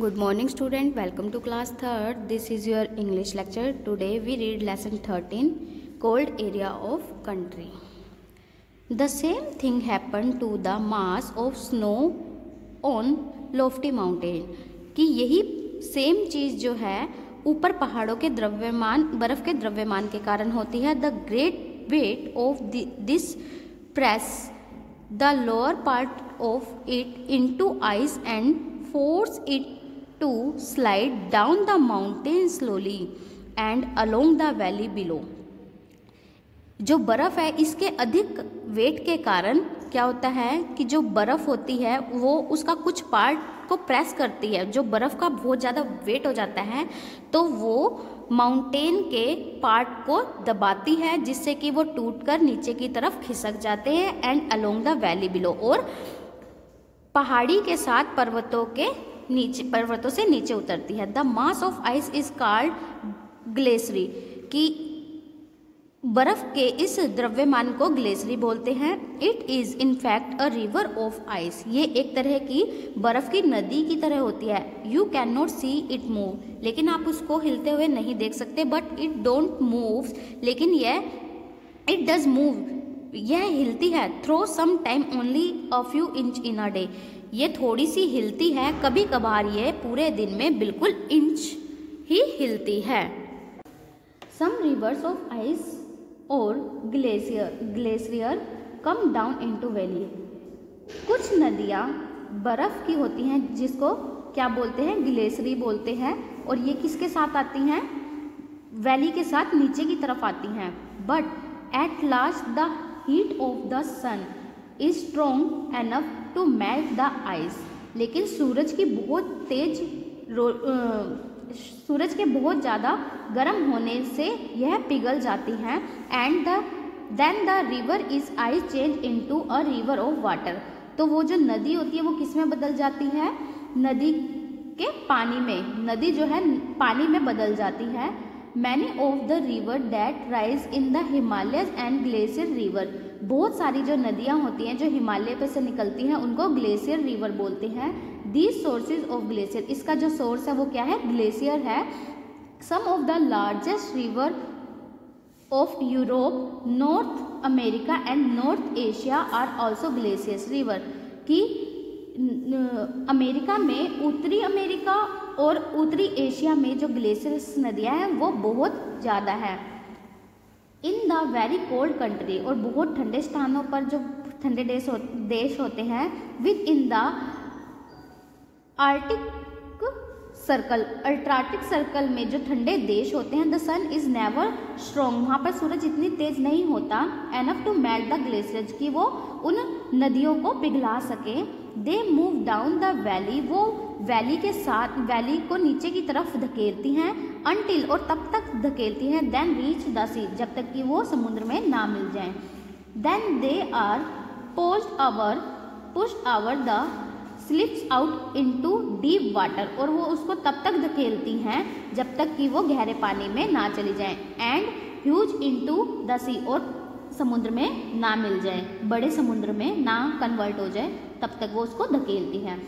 Good morning student, welcome to class 3rd. This is your English lecture. Today we read lesson 13, cold area of country. The same thing happened to the mass of snow on lofty mountain. कि यही same चीज़ जो है ऊपर पहाड़ों के द्रव्यमान बर्फ़ के द्रव्यमान के कारण होती है. The great weight of this press the lower part of it into ice and force it to slide down the mountain slowly and along the valley below. जो बर्फ़ है इसके अधिक वेट के कारण क्या होता है कि जो बर्फ़ होती है वो उसका कुछ पार्ट को प्रेस करती है. जो बर्फ़ का बहुत ज़्यादा वेट हो जाता है तो वो माउंटेन के पार्ट को दबाती है जिससे कि वो टूटकर नीचे की तरफ खिसक जाते हैं. And along the valley below, और पहाड़ी के साथ पर्वतों से नीचे उतरती है. The mass of ice is called glacier, कि बर्फ के इस द्रव्यमान को ग्लेशियर बोलते हैं. It is in fact a river of ice. ये एक तरह की बर्फ़ की नदी की तरह होती है. You can not see it move, लेकिन आप उसको हिलते हुए नहीं देख सकते. बट इट डोंट मूव, लेकिन यह इट डज मूव, यह हिलती है. Throw some time only a few inches in a day. ये थोड़ी सी हिलती है, कभी कभार ये पूरे दिन में बिल्कुल इंच ही हिलती है. सम रिवर्स ऑफ आइस और glacier come down into valley. कुछ नदियाँ बर्फ़ की होती हैं जिसको क्या बोलते हैं, ग्लेशियर बोलते हैं. और ये किसके साथ आती हैं, वैली के साथ नीचे की तरफ आती हैं. But at last the heat of the sun is strong enough to melt the ice. लेकिन सूरज के बहुत ज़्यादा गर्म होने से यह पिघल जाती हैं. And then the river is ice change into a river of water. तो वो जो नदी होती है वो किस में बदल जाती है, नदी के पानी में. नदी जो है पानी में बदल जाती है. Many of the river that rise in the Himalayas and glacier river. बहुत सारी जो नदियाँ होती हैं जो हिमालय पे से निकलती हैं उनको ग्लेशियर रिवर बोलते हैं. दीज सोर्सेज ऑफ ग्लेशियर, इसका जो सोर्स है वो क्या है, ग्लेशियर है. Some of the largest river of Europe, North America and North Asia are also glaciers river. कि अमेरिका में, उत्तरी अमेरिका और उत्तरी एशिया में जो ग्लेशियर्स नदियाँ हैं वो बहुत ज़्यादा है. In the very cold country, और बहुत ठंडे स्थानों पर जो ठंडे देश होते हैं. Within the Antarctic circle में जो ठंडे देश होते हैं. The sun is never strong, वहाँ पर सूरज इतनी तेज नहीं होता. Enough to melt the glaciers, कि वो उन नदियों को पिघला सके. They move down the valley, वो वैली को नीचे की तरफ धकेलती हैं. अनटिल, और तब तक धकेलती हैं. देन रीच द सी, जब तक कि वो समुद्र में ना मिल जाएं. Then they are pushed over the slips out into deep water, और वो उसको तब तक धकेलती हैं जब तक कि वो गहरे पानी में ना चली जाएं. एंड ह्यूज इनटू द सी, और समुद्र में ना मिल जाए, बड़े समुद्र में ना कन्वर्ट हो जाए, तब तक वो उसको धकेलती हैं.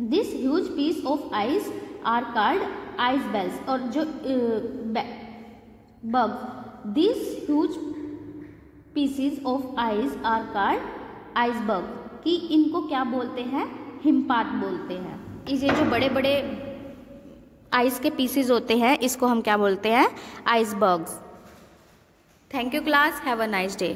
This huge piece of ice are called ice bells, और जो बग, this huge pieces of ice are called iceberg, कि इनको क्या बोलते हैं, हिमपात बोलते हैं. ये जो बड़े बड़े आइस के पीसेस होते हैं इसको हम क्या बोलते हैं, icebergs. Thank you class, have a nice day.